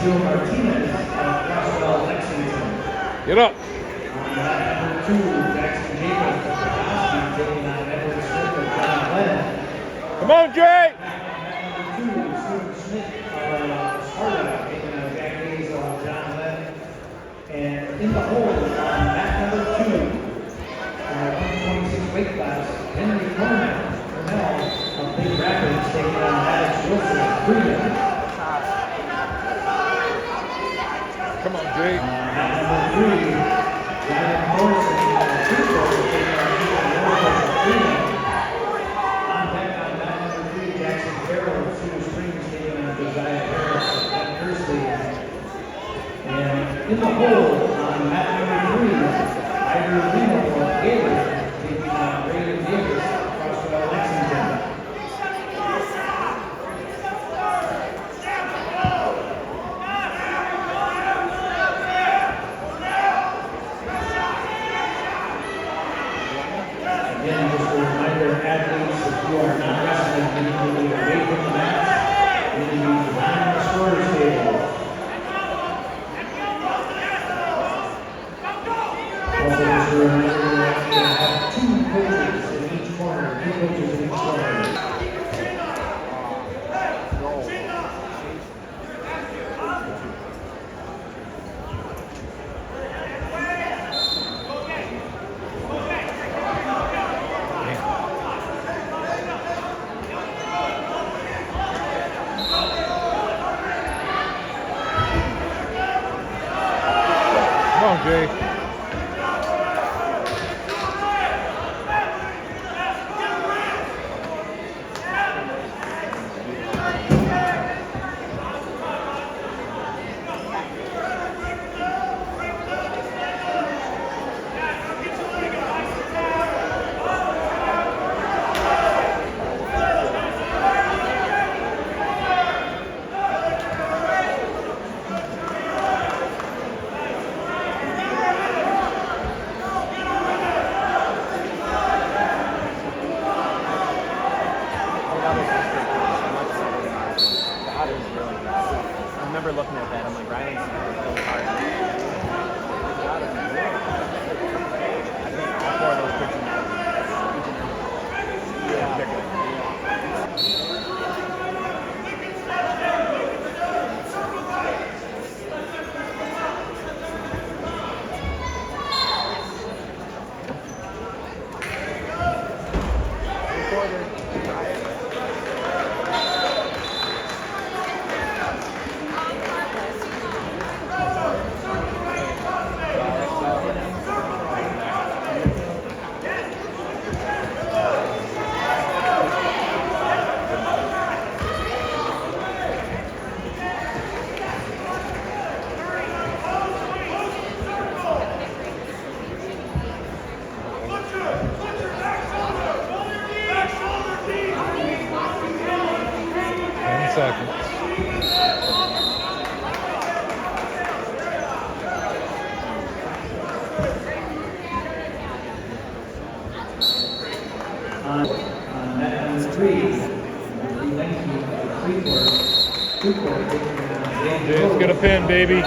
Joe Martinez of Crosswell, Lexington. Get up. Number 2, Jackson Jacobs of Petoskey, taking on Edward Smith of John Glenn. Come on, Jay. Number 2, Stuart Smith of Sparta, taking on Jack Hayes of John Glenn. And in the hole on mat number 2, in the 126 weight class, Henry Cornell of Big Rapids, taking on Alex Wilson of Freedom. Come on, Jay. Number 3, Ryan Morrison of Freeport, taking on Ethan Morrison of Freedom. On deck on mat number 3, Jackson Farrell of Cedar Springs, taking on Josiah Harris of Penn Kersley. And in the hole on mat number 3, Ivor Reno of Gaylord, taking on Brayden Davis of Crosswell, Lexington. Again, just a reminder, athletes, if you are not wrestling, you need to be away from the mat. You need to be behind the scorer's table. Also, just a reminder that we have 2 coaches in each corner, 2 coaches in each corner. Come on, Jay. I remember looking at that. I'm like, Ryland's really hard. I think all 4 of those kids in that. Yeah, they're good. Seconds. On mat number 3, Linky of Freeport, taking on Dan Jay's get a pin, baby.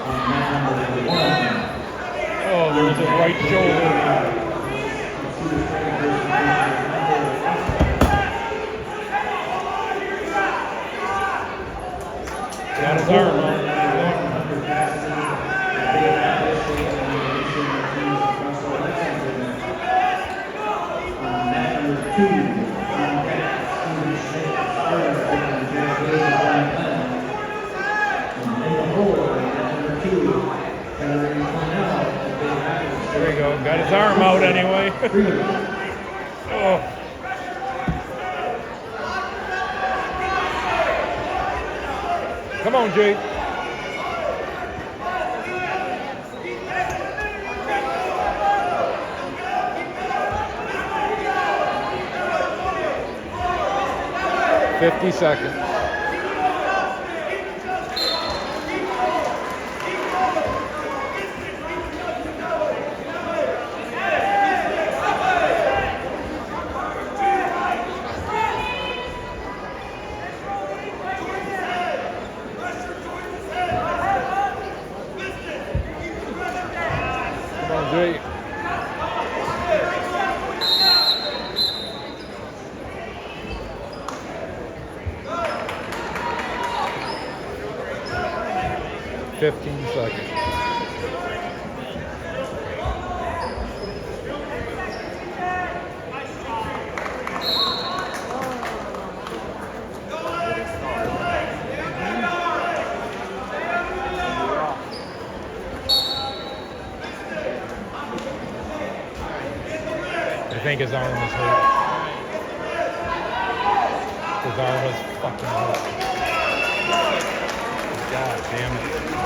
On mat number 1, Oh, there's his right shoulder. Got his arm up. There we go. Got his arm out anyway. Oh. Come on, Jay. $50. 15 seconds. I think his arm is hurt. His arm is fucking hurt. God damn it.